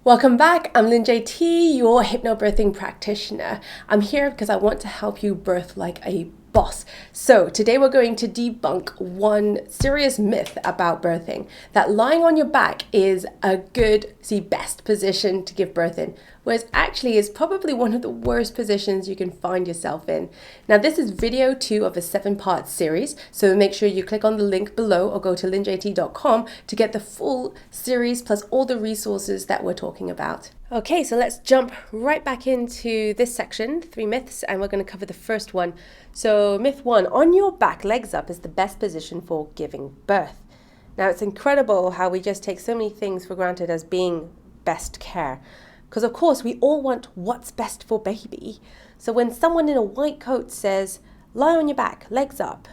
Welcome back. I'm Lynn JT, your hypnobirthing practitioner. I'm here because I want to help you birth like a boss. So today we're going to debunk one serious myth about birthing, that lying on your back is the best position to give birth in, whereas actually is probably one of the worst positions you can find yourself in. Now this is video 2 of a 7-part series, so make sure you click on the link below or go to lynnjt.com to get the full series plus all the resources that we're talking about. Okay, so let's jump right back into this section, 3 myths, and we're going to cover the first one. So myth 1, on your back, legs up is the best position for giving birth. Now it's incredible how we just take so many things for granted as being best care. Because of course we all want what's best for baby. So when someone in a white coat says, lie on your back, legs up,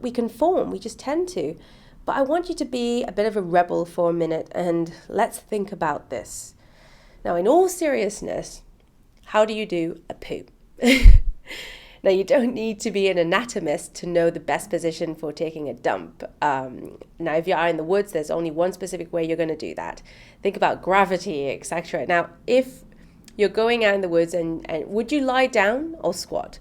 we conform, we just tend to. But I want you to be a bit of a rebel for a minute and let's think about this. Now, in all seriousness, how do you do a poo? Now, you don't need to be an anatomist to know the best position for taking a dump. Now, if you are in the woods, there's only one specific way you're going to do that. Think about gravity, etc. Now, if you're going out in the woods, and would you lie down or squat?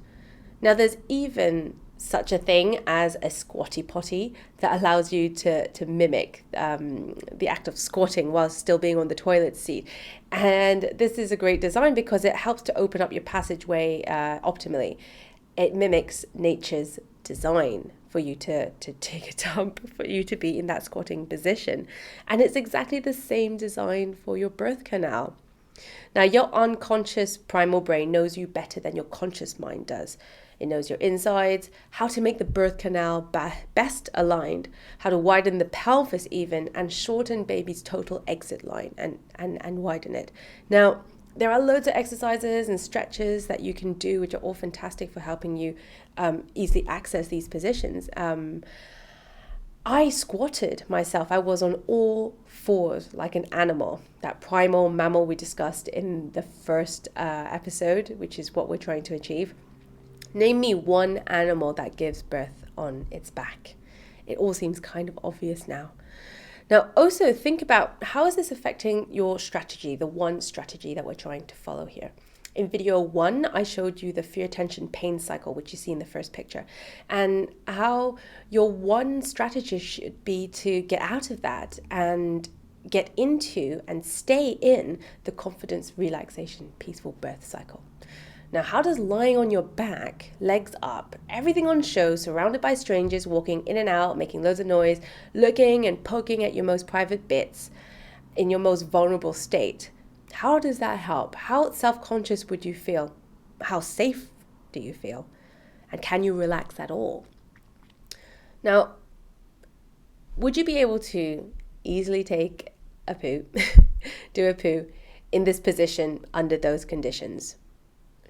Now, there's even such a thing as a squatty potty that allows you to mimic the act of squatting while still being on the toilet seat. And this is a great design because it helps to open up your passageway optimally. It mimics nature's design for you to take a dump, for you to be in that squatting position. And it's exactly the same design for your birth canal. Now, your unconscious primal brain knows you better than your conscious mind does. It knows your insides, how to make the birth canal best aligned, how to widen the pelvis even, and shorten baby's total exit line and widen it. Now, there are loads of exercises and stretches that you can do, which are all fantastic for helping you easily access these positions. I squatted myself. I was on all fours like an animal, that primal mammal we discussed in the first episode, which is what we're trying to achieve. Name me one animal that gives birth on its back. It all seems kind of obvious now. Now, also think about how is this affecting your strategy, the one strategy that we're trying to follow here. In video 1, I showed you the fear, tension, pain cycle, which you see in the first picture, and how your one strategy should be to get out of that and get into and stay in the confidence, relaxation, peaceful birth cycle. Now, how does lying on your back, legs up, everything on show, surrounded by strangers, walking in and out, making loads of noise, looking and poking at your most private bits in your most vulnerable state, how does that help? How self-conscious would you feel? How safe do you feel? And can you relax at all? Now, would you be able to easily take a poo, do a poo in this position under those conditions?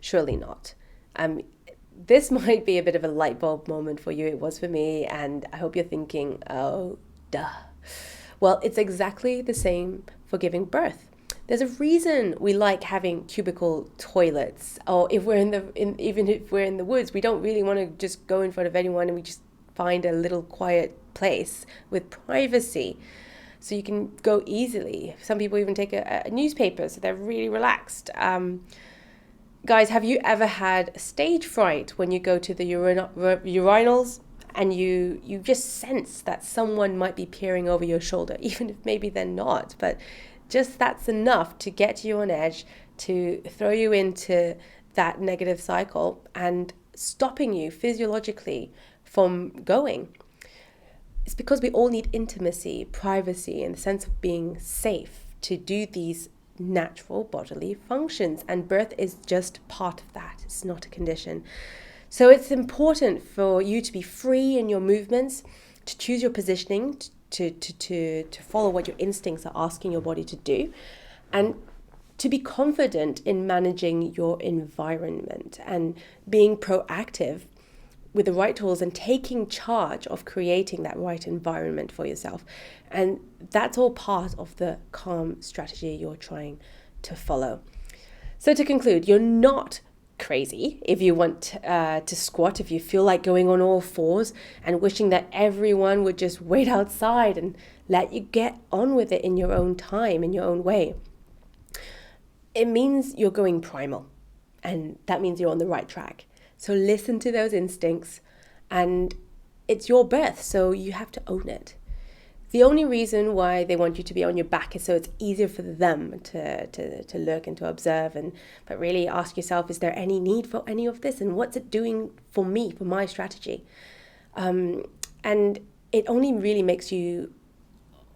Surely not. This might be a bit of a light bulb moment for you. It was for me, and I hope you're thinking, oh, duh. Well, it's exactly the same for giving birth. There's a reason we like having cubicle toilets, or if we're even if we're in the woods, we don't really want to just go in front of anyone, and we just find a little quiet place with privacy, so you can go easily. Some people even take a newspaper, so they're really relaxed. Guys, have you ever had stage fright when you go to the urinals and you just sense that someone might be peering over your shoulder, even if maybe they're not, but just that's enough to get you on edge, to throw you into that negative cycle and stopping you physiologically from going? It's because we all need intimacy, privacy, and the sense of being safe to do these natural bodily functions, and birth is just part of that. It's not a condition. So it's important for you to be free in your movements, to choose your positioning, to follow what your instincts are asking your body to do, and to be confident in managing your environment and being proactive with the right tools and taking charge of creating that right environment for yourself. And that's all part of the calm strategy you're trying to follow. So to conclude, you're not crazy if you want to squat, if you feel like going on all fours and wishing that everyone would just wait outside and let you get on with it in your own time, in your own way. it means you're going primal, and that means you're on the right track. So listen to those instincts, and it's your birth, so you have to own it. The only reason why they want you to be on your back is so it's easier for them to look and to observe, but really ask yourself, is there any need for any of this, and what's it doing for me, for my strategy? And it only really makes you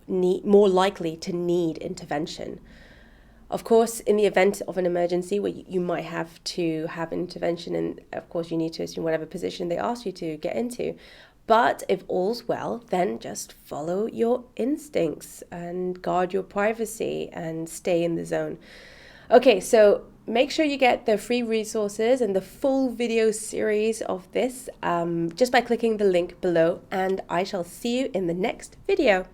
more likely to need intervention. Of course, in the event of an emergency where you might have to have intervention, and of course you need to assume whatever position they ask you to get into. But if all's well, then just follow your instincts and guard your privacy and stay in the zone. Okay, so make sure you get the free resources and the full video series of this just by clicking the link below, and I shall see you in the next video.